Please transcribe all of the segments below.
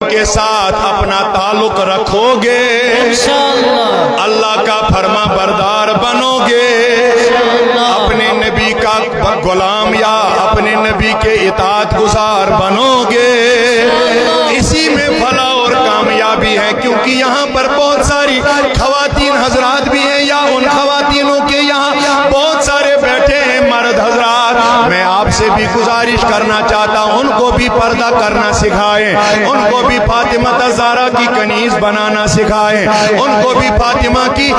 के साथ अपना ताल्लुक रखोगे, इंशाअल्लाह अल्लाह का फरमा बरदार बनोगे, अपने नबी का गुलाम या अपने नबी के इताअत गुजार बनोगे। इसी में भला और कामयाबी है, क्योंकि यहाँ पर बहुत सारी खवातीन हजरात भी हैं, या उन खवातीनों के यहाँ बहुत सारे बैठे हैं मर्द हजरात। मैं आपसे भी गुजारिश करना चाहता हूँ, उनको भी पर्दा करना सिखाएं, उनको भी फातिमा ज़हरा की कनीज बनाना सिखाएं, उनको भी फातिमा की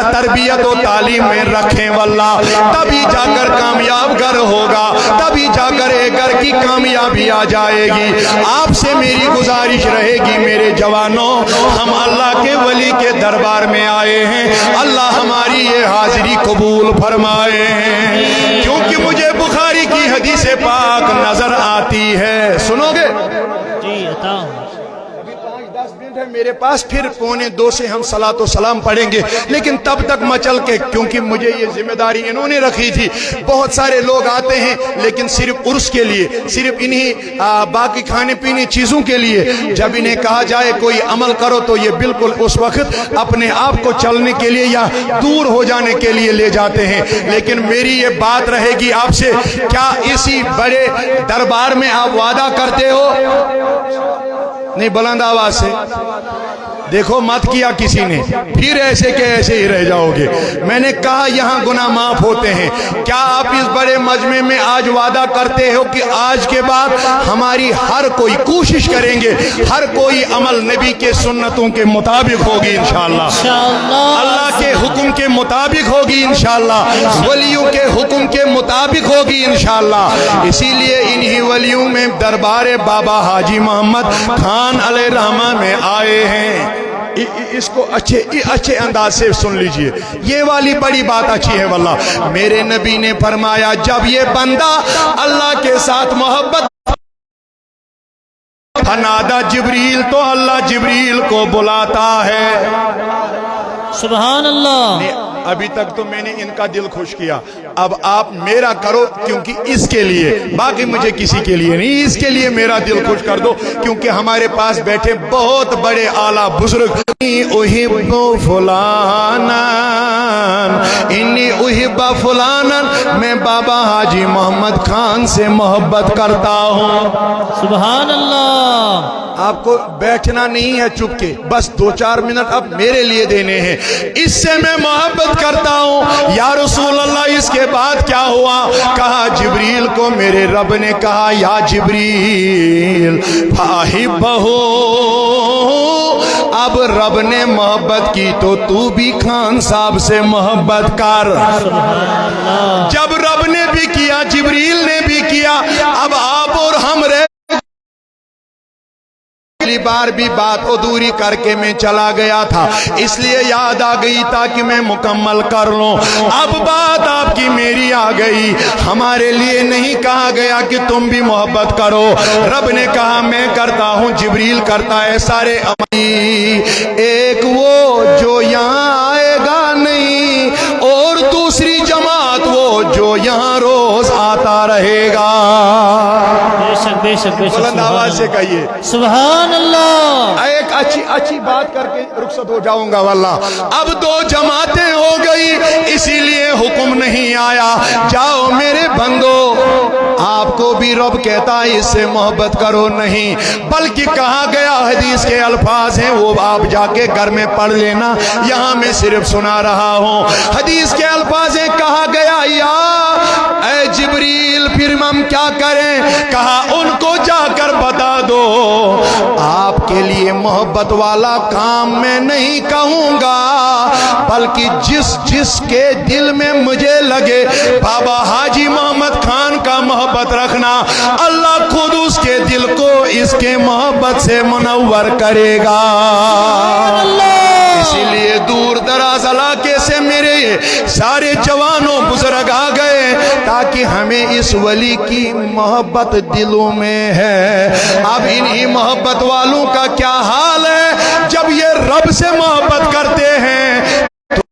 तरबियत और तालीम में रखें। वल्लाह तभी जाकर कामयाब घर होगा, तभी जाकर एक घर की कामयाबी आ जाएगी। आपसे मेरी गुजारिश रहेगी मेरे जवानों, हम अल्लाह के वली के दरबार में आए हैं, अल्लाह हमारी ये हाजिरी कबूल फरमाए, क्योंकि मुझे बुखारी की हदीस पाक नजर आती है। सुनोगे जी? अभी 5-10 मिनट है मेरे पास, फिर 1:45 से हम सलातो सलाम पढ़ेंगे, लेकिन तब तक मचल के, क्योंकि मुझे ये जिम्मेदारी इन्होंने रखी थी। बहुत सारे लोग आते हैं लेकिन सिर्फ उर्स के लिए, सिर्फ इन्हीं बाकी खाने पीने चीजों के लिए। जब इन्हें कहा जाए कोई अमल करो तो ये बिल्कुल उस वक्त अपने आप को चलने के लिए या दूर हो जाने के लिए ले जाते हैं। लेकिन मेरी ये बात रहेगी आपसे, क्या इसी बड़े दरबार में आप वादा करते हो? नहीं, बुलंद आवाज से देखो, मत किया किसी ने, फिर ऐसे के ऐसे ही रह जाओगे। मैंने कहा यहाँ गुनाह माफ होते हैं। क्या आप इस बड़े मजमे में आज वादा करते हो कि आज के बाद हमारी हर कोई कोशिश करेंगे, हर कोई अमल नबी के सुन्नतों के मुताबिक होगी इंशाअल्लाह, अल्लाह के हुक्म के मुताबिक होगी इंशाअल्लाह, वलियों के हुक्म के मुताबिक होगी इंशाअल्लाह। इसीलिए इन्हीं वलियों में दरबार बाबा हाजी मोहम्मद खान अलैहिर्रहमा में आए हैं। इसको अच्छे अंदाज से सुन लीजिए, ये वाली बड़ी बात अच्छी है। वल्लाह मेरे नबी ने फरमाया, जब ये बंदा अल्लाह के साथ मोहब्बत, फनादा जिब्रील, तो अल्लाह जिब्रील को बुलाता है। सुभान अल्लाह। अभी तक तो मैंने इनका दिल खुश किया, अब आप मेरा करो, क्योंकि इसके लिए, बाकी मुझे किसी के लिए नहीं, इसके लिए मेरा दिल खुश कर दो, क्योंकि हमारे पास बैठे बहुत बड़े आला बुजुर्ग। उहिब्बु फुलानन, इन्नी उहिब्बा फुलानन, मैं बाबा हाजी मोहम्मद खान से मोहब्बत करता हूँ। सुभान अल्लाह। आपको बैठना नहीं है चुप के, बस 2-4 मिनट अब मेरे लिए देने हैं, इससे मैं मोहब्बत करता हूँ। या रसूल अल्लाह, इसके बाद क्या हुआ? कहा जिब्रील को मेरे रब ने कहा, या जिब्रील फाहिब्बहु, अब रब ने मोहब्बत की तो तू भी खान साहब से मोहब्बत कर। जब रब ने भी किया, जिब्रील ने भी किया, अब आप और हम रह। पहली बार भी बात अधूरी करके मैं चला गया था, इसलिए याद आ गई ताकि मैं मुकम्मल कर लूं। अब बात आपकी मेरी आ गई, हमारे लिए नहीं कहा गया कि तुम भी मोहब्बत करो, रब ने कहा मैं करता हूं, जिब्रील करता है सारे अमली। एक वो जो यहाँ आएगा नहीं, और दूसरी जमात वो जो यहाँ रोज आता रहेगा। बेशक बुलंद आवाज से कहिए सुभान अल्लाह। एक अच्छी बात करके रुखसत हो जाऊंगा। वल्लाह अब 2 जमातें हो गई, इसीलिए हुक्म नहीं आया जाओ मेरे बंदो, आपको भी रब कहता है इससे मोहब्बत करो, नहीं, बल्कि कहा गया, हदीस के अल्फाज हैं, वो आप जाके घर में पढ़ लेना, यहाँ मैं सिर्फ सुना रहा हूँ। हदीस के अल्फाज हैं, कहा गया, या ऐ जिब्रील फिर हम क्या करें? कहा उनको जाकर बता दो, आपके लिए मोहब्बत वाला काम मैं नहीं कहूंगा, बल्कि जिसके दिल में मुझे लगे बाबा हाजी मोहम्मद खान का मोहब्बत रखना, अल्लाह खुद उसके दिल को इसके मोहब्बत से मुनव्वर करेगा। इसीलिए दूर दराज इलाके से मेरे सारे जवानों बुजुर्ग आ गए, ताकि हमें इस वली की मोहब्बत दिलों में है। अब इन्हीं मोहब्बत वालों का क्या हाल है? जब ये रब से मोहब्बत करते हैं तो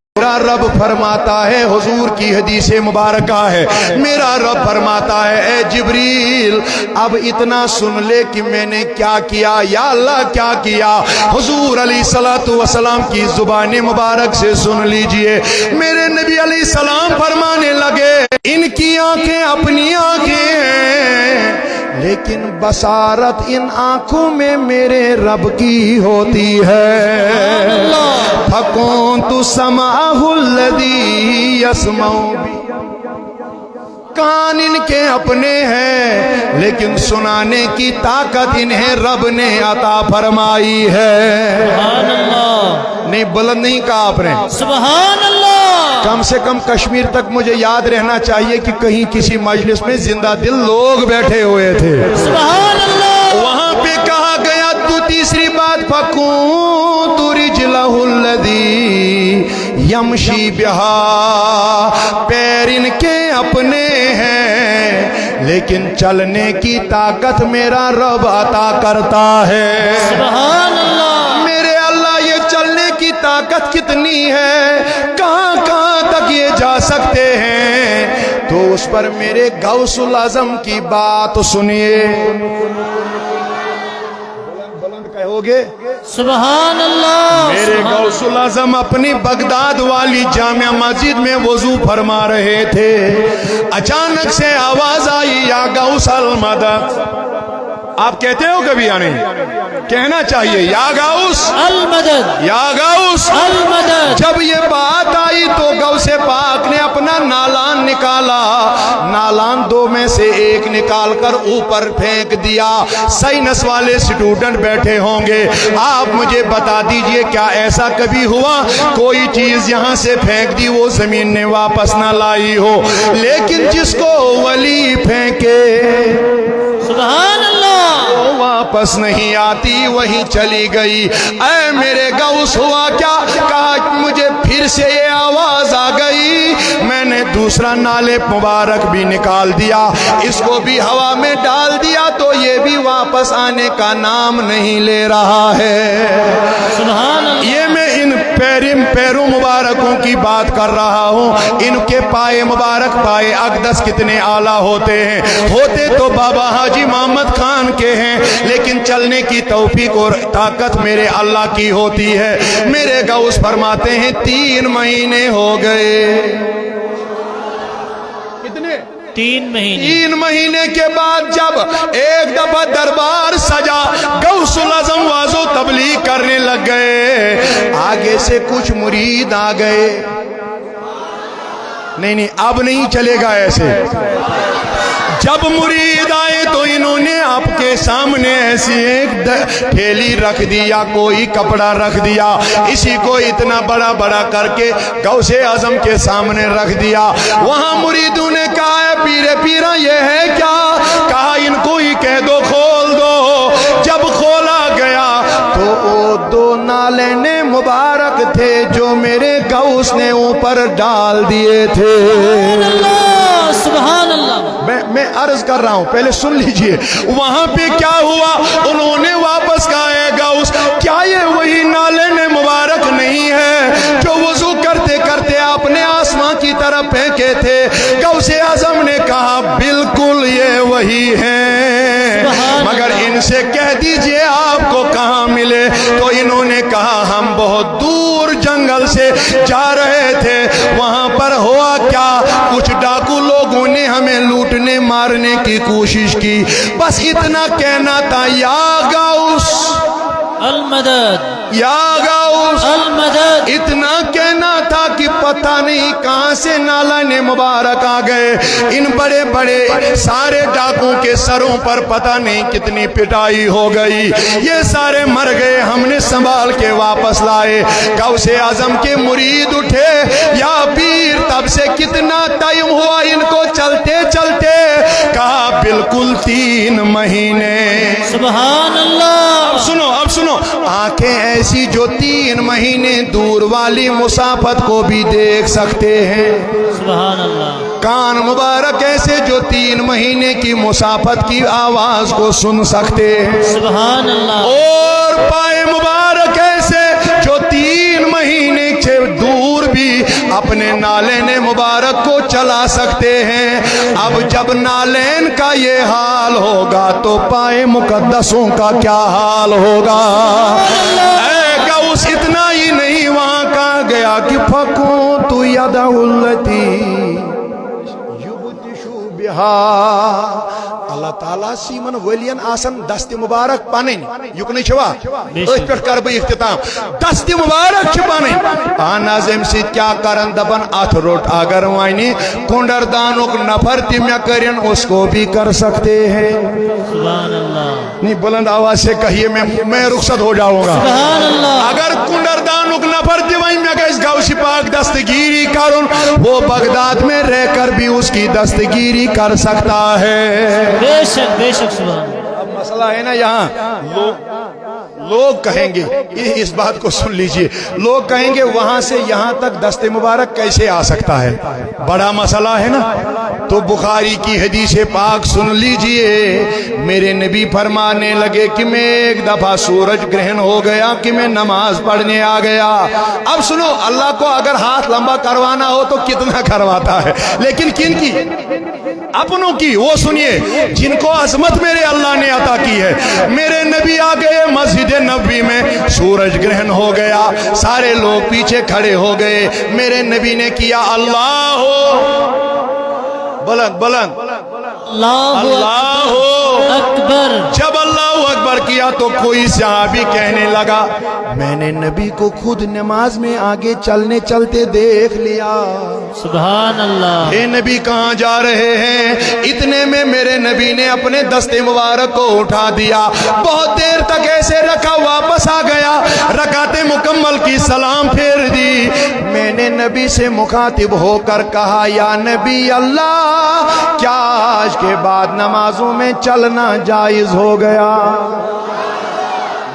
रब फरमाता है, हुजूर की हदीस मुबारका है, मेरा रब फरमाता है ए जिब्रील अब इतना सुन ले कि मैंने क्या किया। या अल्लाह क्या किया? हुजूर अलैहिस्सलातु वस्सलाम की जुबान मुबारक से सुन लीजिए। मेरे नबी अलैहिस्सलाम फरमाने लगे, इनकी आंखें अपनी आंखें हैं, लेकिन बसारत इन आंखों में मेरे रब की होती है। फकुन्तु समाहुल्लज़ी यस्मउ बि, कान इनके अपने हैं, लेकिन सुनाने की ताकत इन्हें रब ने अता फरमाई है। सुभान अल्लाह। नहीं, बुलंद नहीं कहा आपने, सुभान अल्लाह। कम से कम कश्मीर तक मुझे याद रहना चाहिए कि कहीं किसी मजलिस में जिंदा दिल लोग बैठे हुए थे। सुभान अल्लाह। वहां पे कहा गया तो तीसरी बात, फकुन्तु रिजलहुल्लज़ी यमशी बिहा, पैर इनके अपने हैं, लेकिन चलने की ताकत मेरा रब अता करता है। सुभान अल्लाह। मेरे अल्लाह, ये चलने की ताकत कितनी है, कहां कहां तक ये जा सकते हैं, तो उस पर मेरे गौसुल आजम की बात सुनिए। कहोगे सुभान अल्लाह। मेरे गौसुल आजम अपनी बगदाद वाली जामिया मस्जिद में वजू फरमा रहे थे, अचानक से आवाज आई, या गौसल मदद। आप कहते हो कभी? या नहीं कहना चाहिए, या गौस अल मदद, या गौस अल मदद। जब ये बात आई तो गौसे पाक ने अपना नालान निकाला, नालान दो में से एक निकाल कर ऊपर फेंक दिया। साइंस वाले स्टूडेंट बैठे होंगे, आप मुझे बता दीजिए क्या ऐसा कभी हुआ कोई चीज यहां से फेंक दी वो जमीन ने वापस ना लाई हो, लेकिन जिसको वली फेंके सुभान अल्लाह वापस नहीं आती, वहीं चली गई। ऐ मेरे गौस हुआ क्या? कहा मुझे फिर से ये आवाज आ गई, मैंने दूसरा नाले मुबारक भी निकाल दिया, इसको भी हवा में डाल दिया, तो ये भी वापस आने का नाम नहीं ले रहा है। सुभान अल्लाह। ये मैं इन पैरों मुबारकों की बात कर रहा हूँ। इनके पाए मुबारक, पाए अक़दस कितने आला होते हैं, होते तो बाबा हाजी मोहम्मद खान के हैं, लेकिन चलने की तौफीक और ताकत मेरे अल्लाह की होती है। मेरे गौस फरमाते हैं 3 महीने हो गए। कितने? 3 महीने। 3 महीने के बाद जब एक दफा दरबार सजा, गौसुल आज़म वाज़ो तबलीग करने लग गए, आगे से कुछ मुरीद आ गए। नहीं, अब नहीं चलेगा ऐसे। जब मुरीद आए तो इन्होंने आपके सामने ऐसी एक थैली रख दी या कोई कपड़ा रख दिया, इसी को इतना बड़ा बड़ा करके गौसे आजम के सामने रख दिया। वहां मुरीदों ने कहा, पीरे पीरा ये है क्या? कहा इनको ही कह दो, खोल दो। जब खोला गया तो वो 2 नाले ने मुबारक थे जो मेरे गौस ने ऊपर डाल दिए थे। सुभान अल्लाह। मैं अर्ज कर रहा हूं, पहले सुन लीजिए। वहां पे क्या हुआ, उन्होंने वापस कहा, है गौस क्या ये वही नाले ने मुबारक नहीं है जो वजू करते करते आपने आसमां की तरफ फेंके थे? गौसे आजम ने कहा बिल्कुल ये वही है, मगर इनसे कह दीजिए आपको कहां मिले। तो इन्होंने कहा हम बहुत दूर जंगल से जा रहे थे, वहां पर हुआ क्या, कुछ डाकू लोगों ने हमें लूटने मारने की कोशिश की, बस इतना कहना था, या गौस अल मदद, या गौस अल मदद। इतना कहना था कि पता नहीं कहां से नाला ने मुबारक आ गए। इन बड़े बड़े सारे डाकुओं के सरों पर पता नहीं कितनी पिटाई हो गई, ये सारे मर गए, हमने संभाल के वापस लाए। गौसे आजम के मुरीद उठे, या पीर तब से कितना टाइम हुआ इनको चलते चलते? कहा बिल्कुल 3 महीने। सुभान अल्लाह। अब सुनो, आंखें ऐसी जो 3 महीने दूर वाली मुसाफत को भी देख सकते हैं। सुभान अल्लाह। कान मुबारक ऐसे जो 3 महीने की मुसाफत की आवाज को सुन सकते हैं। सुभान अल्लाह। और पाए मुबारक ऐसे जो 3 महीने से दूर भी जब नालेन का ये हाल होगा तो पाए मुकद्दसों का क्या हाल होगा। ऐ गौस इतना ही नहीं, वहां कहा गया कि फकूं तू यदउल्लती युबतिशु बिहा। अल्लाह ताला सीमन वलियन आसन दस्त मुबारक पन युकन छवा पे कर बह इख्तिताम दस्त मुबारक पन नाजिम सी क्या करन दबन अथ रोट अगर वन कुंडरदानुक नफर ति मे करन उसको भी कर सकते हैं। नहीं बुलंद आवाज से कहिए, मैं रुखसत हो जाऊंगा। अगर कुंडरदानुक नफर ति वन मे गस गौस पाक दस्तगीरी करुन, वो बगदाद में रहकर भी उसकी दस्तगीरी कर सकता है। बेशक बेशक सुभान। अब मसला है ना, यहाँ लोग कहेंगे, इस बात को सुन लीजिए, लोग कहेंगे वहां से यहां तक दस्ते मुबारक कैसे आ सकता है, बड़ा मसला है ना। तो बुखारी की हदीस पाक सुन लीजिए। मेरे नबी फरमाने लगे कि मैं एक दफा सूरज ग्रहण हो गया कि मैं नमाज पढ़ने आ गया। अब सुनो, अल्लाह को अगर हाथ लंबा करवाना हो तो कितना करवाता है, लेकिन किन की? अपनों की। वो सुनिए, जिनको अजमत मेरे अल्लाह ने अता की है। मेरे नबी आ गए मस्जिद नबी में, सूरज ग्रहण हो गया, सारे लोग पीछे खड़े हो गए। मेरे नबी ने किया अल्लाह हो बुलंद बुलंद अल्लाह अकबर। जब अल्लाह अकबर किया तो कोई सहाबी कहने लगा, मैंने नबी को खुद नमाज में आगे चलने चलते देख लिया। सुभान अल्लाह। ये नबी कहाँ जा रहे हैं? इतने में मेरे नबी ने अपने दस्ते मुबारक को उठा दिया, बहुत देर तक ऐसे रखा, वापस आ गया, रकाते मुकम्मल की सलाम फेर दी। मैंने नबी से मुखातिब होकर कहा, या नबी अल्लाह, क्या आज के बाद नमाजों में चलना जायज हो गया?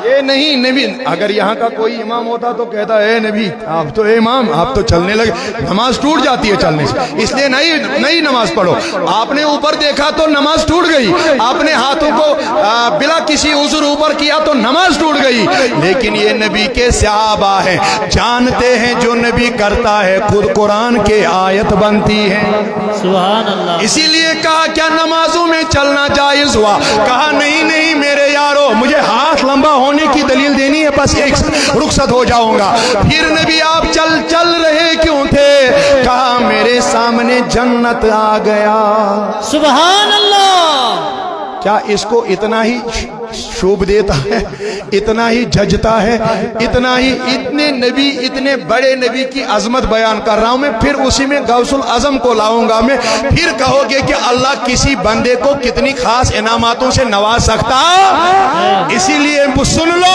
ये नहीं नबी, अगर यहाँ का कोई इमाम होता तो कहता है नबी आप तो इमाम, आप तो चलने लगे, नमाज टूट जाती है चलने से, इसलिए नहीं नमाज पढ़ो। आपने ऊपर देखा तो नमाज टूट गई, आपने हाथों को बिला किसी उज़्र ऊपर किया तो नमाज टूट गई। लेकिन ये नबी के सहाबा हैं, जानते हैं जो नबी करता है खुद कुरान के आयत बनती है। सुभान अल्लाह। इसीलिए कहा क्या नमाजों में चलना जायज हुआ? कहा नहीं मेरे यारो, मुझे हाथ लंबा होने की दलील देनी है, बस एक रुखसत हो जाऊंगा। फिर नबी आप चल रहे क्यों थे? कहा मेरे सामने जन्नत आ गया। सुभान अल्लाह। क्या इसको इतना ही शोभ देता है, इतना ही जजता है, इतना ही? इतने बड़े नबी की अजमत बयान कर रहा हूं मैं, फिर उसी में गौसुल आजम को लाऊंगा मैं। फिर कहोगे कि अल्लाह किसी बंदे को कितनी खास इनामातों से नवाज सकता। इसीलिए सुन लो,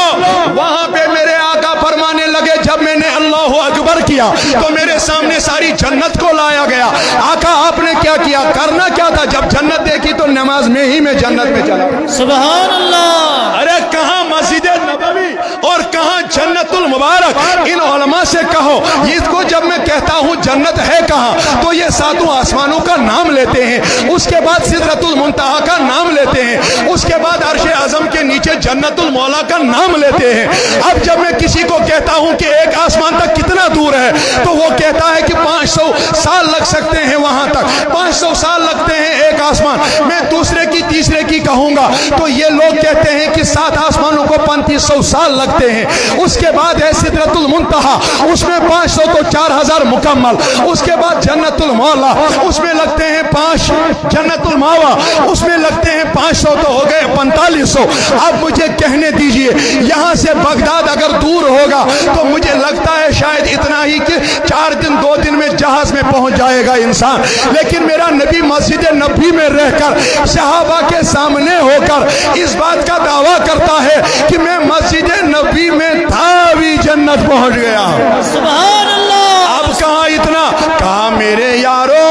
वहां पे मेरे आका फरमाने लगे, जब मैंने अल्लाह अकबर किया तो मेरे सामने सारी जन्नत को लाया गया। आका आपने क्या किया, करना क्या था? जब जन्नत देखी तो नमाज में ही मैं जन्नत में चला। सुभान अल्लाह। अरे कहाँ मस्जिद नबवी और कहाँ जन्नतुल मुबारक? इन उलमा से कहो, इसको जब मैं कहता हूँ जन्नत है कहाँ, तो ये सातों आसमानों का नाम लेते हैं, उसके बाद सिदरतुल मुंतहा का नाम लेते हैं, उसके बाद अर्शे आजम के नीचे जन्नतुल मौला का नाम लेते हैं। अब जब मैं किसी को कहता हूँ कि एक आसमान तक कितना दूर है, तो वो कहता है कि 500 साल लग सकते हैं वहां तक, 500 साल लगते हैं एक आसमान। मैं दूसरे की तीसरे की कहूंगा तो ये लोग कहते हैं कि 7 आसमानों को 3500 साल लगते हैं। उसके बाद है सिदरतुल मुंतहा, उसमें 500 तो 4000 मुकम्मल, उसके बाद जन्नतुल मौला, उसमें लगते हैं 5, जन्नतुल मावा, उसमें लगते हैं 500, तो हो गए 4500। अब मुझे कहने दीजिए, यहां से बगदाद अगर दूर होगा तो मुझे लगता है शायद इतना ही कि 4 दिन 2 दिन में जहाज में पहुंच जाएगा इंसान। लेकिन मेरा नबी मस्जिद नबी में रहकर सहाबा के सामने होकर इस बात का दावा करता है कि मैं मस्जिद नबी में था भी जन्नत पहुंच गया। सुभान अल्लाह। अब कहा इतना? कहा मेरे यारो,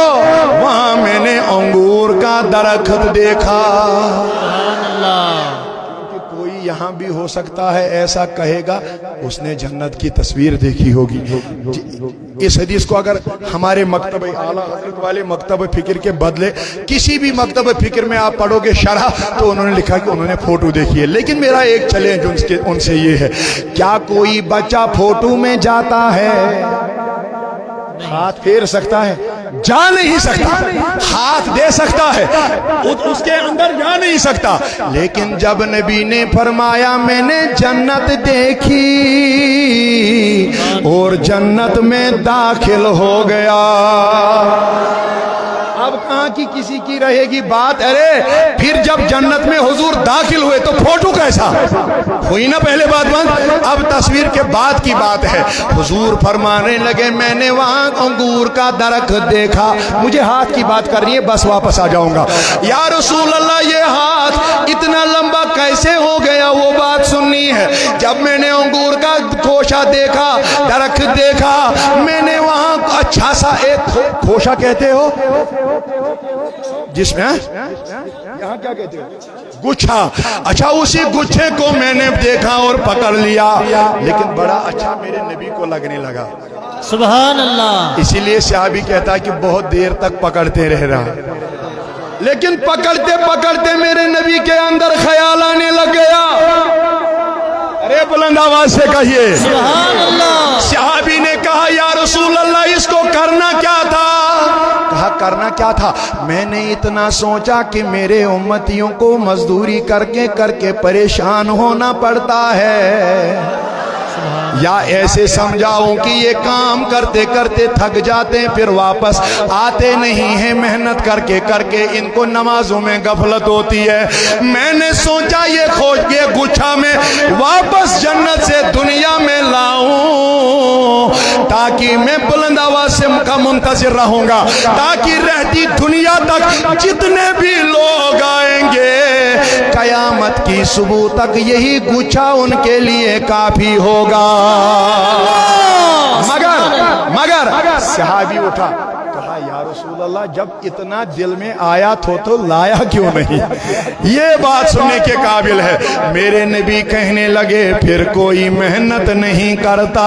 वहां मैंने अंगूर का दरख्त देखा। सुभान अल्लाह। कोई यहाँ भी हो सकता है ऐसा कहेगा, उसने जन्नत की तस्वीर देखी होगी। इस हदीस को अगर हमारे मकतब आला हजरत वाले मकतब फिक्र के बदले किसी भी मकतब फिक्र में आप पढ़ोगे शरह, तो उन्होंने लिखा कि उन्होंने फोटो देखी है। लेकिन मेरा एक चैलेंज उनसे ये है, क्या कोई बच्चा फोटो में जाता है? हाथ फेर सकता है? जा नहीं सकता, हाथ दे सकता है, उसके अंदर जा नहीं सकता। लेकिन जब नबी ने फरमाया मैंने जन्नत देखी और जन्नत में दाखिल हो गया, अब कहां की किसी की रहेगी बात। अरे फिर जब जन्नत में हुजूर दाखिल हुए तो फोटो कैसा हुई ना, पहले बात बंद। अब तस्वीर के बाद की बात है। हुजूर फरमाने लगे मैंने वहां अंगूर का दरख्त देखा, मुझे हाथ की बात करनी है, बस वापस आ जाऊंगा। या रसूल अल्लाह ये हाथ इतना लंबा कैसे हो गया, वो बात सुननी है। जब मैंने अंगूर का खोशा देखा, दरख्त देखा, मैंने वहां अच्छा सा एक खोशा कहते हो जिसमें यहाँ क्या कहते हो, गुच्छा, अच्छा उसी गुच्छे को मैंने देखा और पकड़ लिया, लेकिन बड़ा अच्छा मेरे नबी को लगने लगा। सुभान अल्लाह। इसीलिए सहाबी कहता है कि बहुत देर तक पकड़ते रह रहा, लेकिन पकड़ते पकड़ते मेरे नबी के अंदर ख्याल आने लग गया। अरे बुलंद आवाज से कहिए सुभान अल्लाह। सहाबी ने कहा या रसूल अल्लाह इसको करना क्या था। कहा करना क्या था, मैंने इतना सोचा कि मेरे उम्मतियों को मजदूरी करके करके परेशान होना पड़ता है, या ऐसे समझाऊं कि ये काम करते करते थक जाते हैं फिर वापस आते नहीं हैं, मेहनत करके करके इनको नमाजों में गफलत होती है। मैंने सोचा ये खोज के गुच्छा में वापस जन्नत से दुनिया में लाऊं ताकि मैं बुलंद आवाज से का मुंतजिर रहूंगा, ताकि रहती दुनिया तक जितने भी लोग आएंगे कयामत की सुबह तक यही गुच्छा उनके लिए काफी होगा। मगर सहाबी उठा, कहा या रसूल अल्लाह जब इतना दिल में आया तो लाया क्यों नहीं। ये बात सुनने के काबिल है। मेरे नबी कहने लगे फिर कोई मेहनत नहीं करता,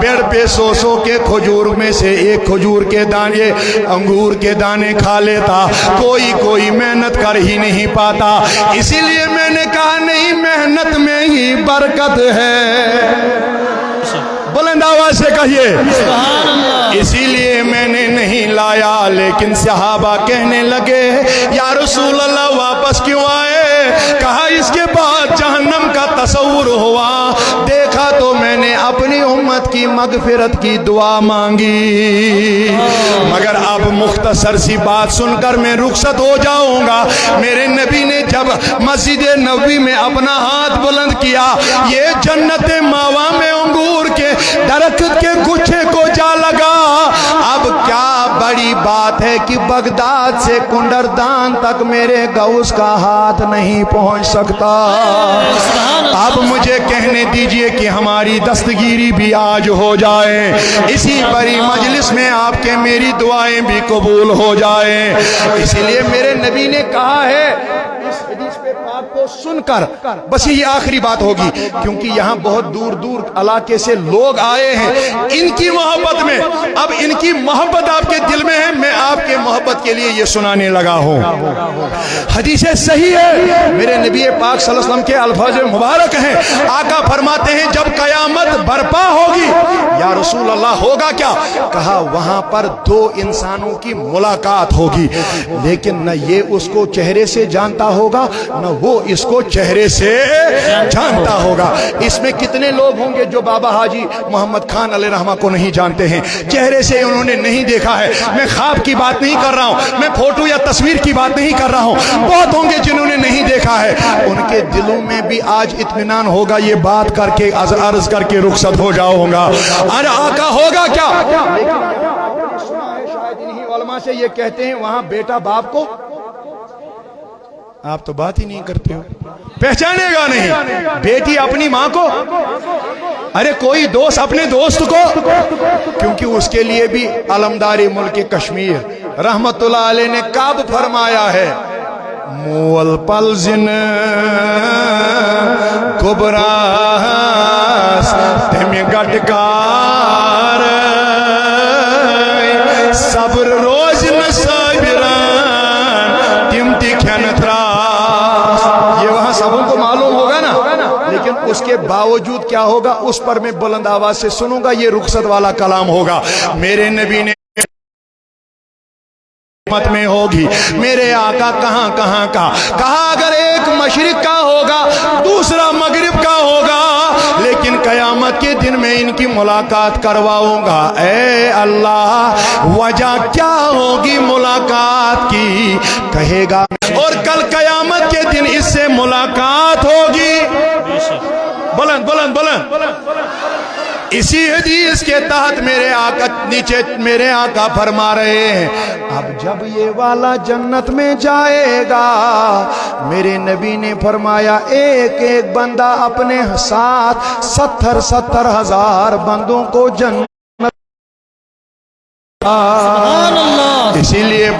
बेड़ पे सो सो के खजूर में से एक खजूर के दाने अंगूर के दाने खा लेता, कोई मेहनत कर ही नहीं पाता। इसीलिए मैंने कहा नहीं, मेहनत में ही बरकत है। बुलंद आवाज से कहिए इसीलिए मैंने नहीं लाया। लेकिन सहाबा कहने लगे या रसूल अल्लाह वापस क्यों आए। कहा इसके बाद जहन्नम का तस्वुर हुआ, देखा तो मैंने अपनी उम्मत की मगफिरत की दुआ मांगी। मगर अब मुख्तसर सी बात सुनकर मैं रुखसत हो जाऊंगा। मेरे नबी ने जब मस्जिद नबवी में अपना हाथ बुलंद किया, ये जन्नत मावा में अंगूर के दरख्त के गुच्छे को जा लगा। अब क्या बड़ी बात है कि बगदाद से कुंडरदान तक मेरे गौस का हाथ नहीं पहुंच सकता। अब मुझे कहने दीजिए कि हमारी दस्तगीरी भी आज हो जाए, इसी बड़ी मजलिस में आपके मेरी दुआएं भी कबूल हो जाए। इसीलिए मेरे नबी ने कहा है इस हदीस पे पाक को सुनकर बस यही आखिरी बात होगी, क्योंकि यहाँ बहुत दूर दूर इलाके से लोग आए हैं इनकी मोहब्बत में। अब इनकी मोहब्बत आपके दिल में है, मैं आपके मोहब्बत के लिए ये सुनाने लगा हूँ। हदीस सही है, मेरे नबी पाक सल्लल्लाहु अलैहि वसल्लम के अल्फाज मुबारक हैं। आका फरमाते हैं जब कयामत बर्पा होगी, या रसूल अल्लाह होगा क्या। कहा वहां पर दो इंसानों की मुलाकात होगी, लेकिन न ये उसको चेहरे से जानता होगा न वो इसको चेहरे से जानता होगा। इसमें कितने लोग होंगे जो बाबा हाजी मोहम्मद खान अलैहि रहमा को नहीं जानते हैं, चेहरे से उन्होंने नहीं देखा है। मैं ख्वाब की बात नहीं कर रहा हूं, मैं फोटो या तस्वीर की बात नहीं कर रहा हूं। बहुत होंगे जिन्होंने नहीं देखा है, उनके दिलों में भी आज इत्मीनान होगा। ये बात करके अर्ज करके रुखसत हो जाऊंगा। अरे आका होगा क्या। लेकिन सुना है शायद इन्हीं उलमा से ये कहते हैं वहां बेटा बाप को, आप तो बात ही नहीं करते हो, पहचानेगा नहीं। बेटी अपनी माँ को, अरे कोई दोस्त अपने दोस्त को, क्योंकि उसके लिए भी अलमदारी मुल्क कश्मीर रहमतुल्लाह अलैह ने कब फरमाया है मोल पल जिन कुबरास तेमे गटकार सब्र रोज न साबिरान तिम तिखन त्रास। ये वहां सबों को मालूम होगा ना, लेकिन उसके बावजूद क्या होगा उस पर मैं बुलंद आवाज से सुनूंगा। ये रुखसत वाला कलाम होगा। मेरे नबी ने मत में होगी। मेरे आका कहाँ कहाँ का कहा, अगर एक मशरिक का होगा दूसरा मगरिब का होगा, लेकिन कयामत के दिन में इनकी मुलाकात करवाऊंगा। ए अल्लाह, वजह क्या होगी मुलाकात की? कहेगा और कल कयामत के दिन इससे मुलाकात होगी। बुलंद बुलंद बुलंद। इसी हदीस के तहत मेरे आका नीचे मेरे आका फरमा रहे हैं, अब जब ये वाला जन्नत में जाएगा, मेरे नबी ने फरमाया एक एक बंदा अपने साथ 70,000 बंदों को जन्नत। सुभान अल्लाह। इसीलिए